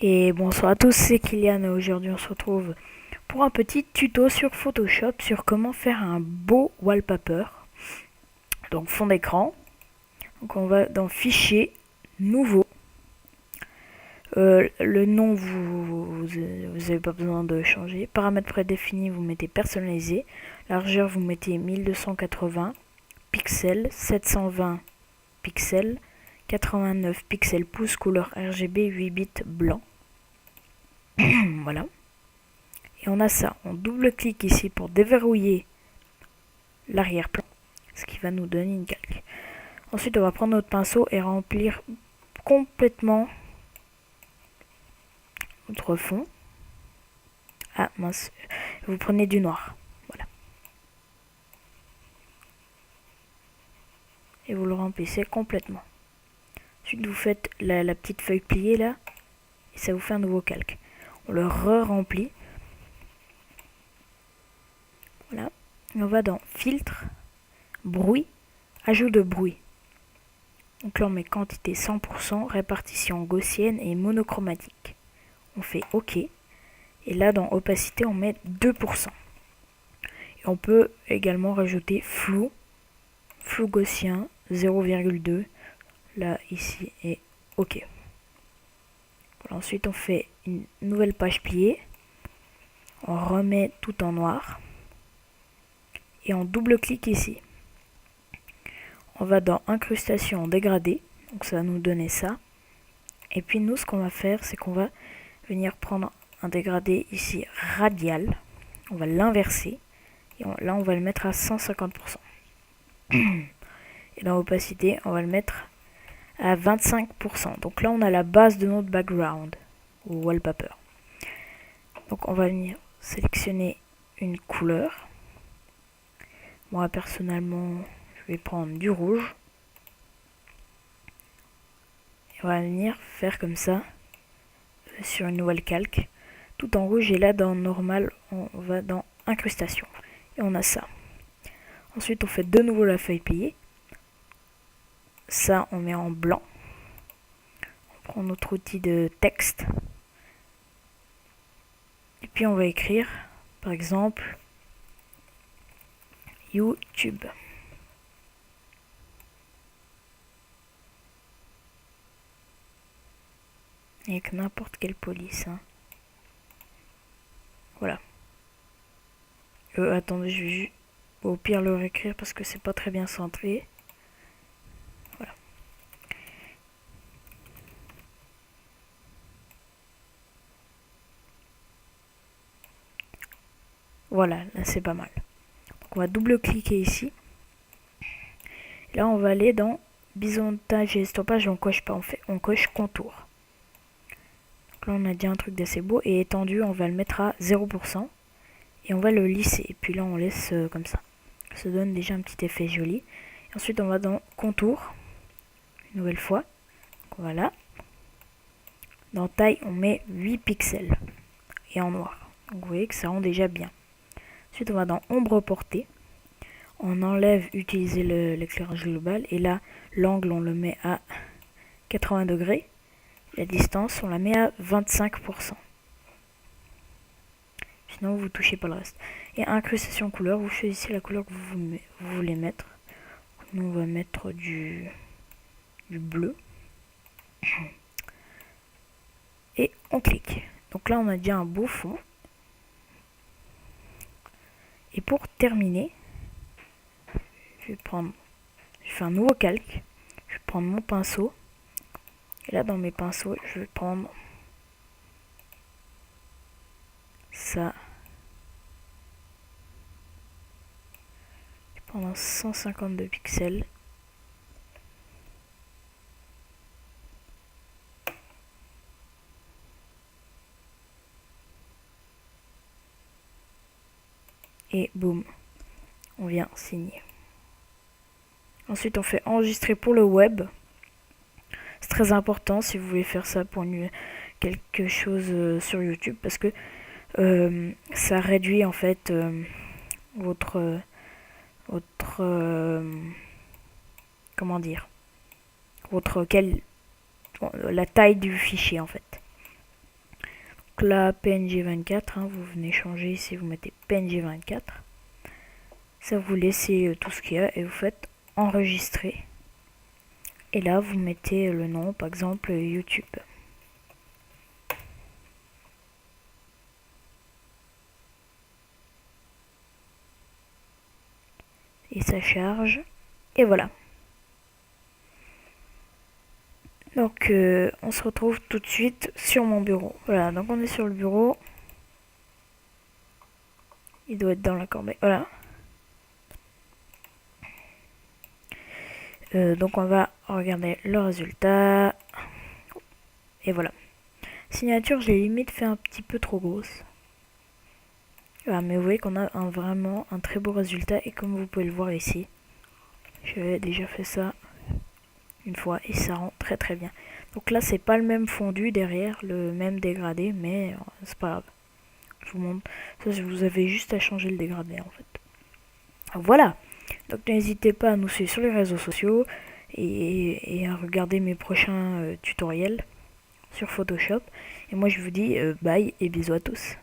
Et bonsoir à tous, c'est Kylian. Aujourd'hui on se retrouve pour un petit tuto sur Photoshop sur comment faire un beau wallpaper. Donc fond d'écran. Donc on va dans Fichier, Nouveau. Le nom vous n'avez pas besoin de changer. Paramètres prédéfinis, vous mettez personnalisé. Largeur, vous mettez 1280 pixels, 720 pixels, 89 pixels pouces, couleur RGB 8 bits blanc. Voilà. Et on a ça. On double-clique ici pour déverrouiller l'arrière-plan, ce qui va nous donner une calque. Ensuite, on va prendre notre pinceau et remplir complètement notre fond. Ah mince, vous prenez du noir. Voilà. Et vous le remplissez complètement. Ensuite, vous faites la petite feuille pliée là, et ça vous fait un nouveau calque. On le re-remplit. Voilà. Et on va dans Filtre, Bruit, Ajout de bruit. Donc là on met quantité 100%, répartition gaussienne et monochromatique. On fait OK. Et là dans opacité on met 2%. Et on peut également rajouter flou gaussien 0,2. Là ici et OK. Voilà, ensuite on fait une nouvelle page pliée. On remet tout en noir. Et on double-clique ici. On va dans incrustation dégradée. Donc ça va nous donner ça. Et puis nous ce qu'on va faire c'est qu'on va venir prendre un dégradé ici radial. On va l'inverser. Et là on va le mettre à 150%. Et dans opacité on va le mettre à 25%. Donc là on a la base de notre background ou wallpaper. Donc on va venir sélectionner une couleur. Moi personnellement je vais prendre du rouge. Et on va venir faire comme ça sur une nouvelle calque tout en rouge. Et là dans normal on va dans incrustation et on a ça. Ensuite on fait de nouveau la feuille pliée. Ça on met en blanc. On prend notre outil de texte et puis on va écrire par exemple YouTube. Avec n'importe quelle police. Hein. Voilà. Attendez, je vais au pire le réécrire parce que c'est pas très bien centré. Voilà. Voilà, là c'est pas mal. Donc on va double-cliquer ici. Et là on va aller dans biseautage et estompage et on coche pas, on coche contour. Donc là on a déjà un truc d'assez beau et étendu on va le mettre à 0%. Et on va le lisser. Et puis là on laisse comme ça. Ça donne déjà un petit effet joli. Et ensuite on va dans contour. Une nouvelle fois. Donc voilà. Dans taille on met 8 pixels. Et en noir. Donc vous voyez que ça rend déjà bien. Ensuite on va dans ombre portée. On enlève utiliser l'éclairage global. Et là l'angle on le met à 80 degrés. La distance on la met à 25%. Sinon vous touchez pas le reste. Et incrustation couleur, vous choisissez la couleur que vous voulez mettre. Nous on va mettre du bleu. Et on clique. Donc là on a déjà un beau fond. Et pour terminer, je fais un nouveau calque. Je vais prendre mon pinceau. Et là dans mes pinceaux, je vais prendre ça. Pendant 152 pixels. Et boum, on vient signer. Ensuite on fait enregistrer pour le web. C'est très important si vous voulez faire ça pour quelque chose sur YouTube parce que ça réduit en fait votre comment dire la taille du fichier en fait. Donc là, PNG 24, hein, vous venez changer ici, vous mettez PNG 24. Ça, vous laissez tout ce qu'il y a et vous faites enregistrer. Et là, vous mettez le nom, par exemple YouTube. Et ça charge. Et voilà. Donc, on se retrouve tout de suite sur mon bureau. Voilà, donc on est sur le bureau. Il doit être dans la corbeille. Voilà. Donc on va regarder le résultat. Et voilà. Signature, j'ai limite fait un petit peu trop grosse. Voilà, mais vous voyez qu'on a vraiment un très beau résultat. Et comme vous pouvez le voir ici, j'avais déjà fait ça une fois et ça rend très très bien. Donc là, c'est pas le même fondu derrière, le même dégradé, mais c'est pas grave. Je vous montre. Ça, vous avez juste à changer le dégradé en fait. Voilà. Donc n'hésitez pas à nous suivre sur les réseaux sociaux et à regarder mes prochains tutoriels sur Photoshop. Et moi je vous dis bye et bisous à tous.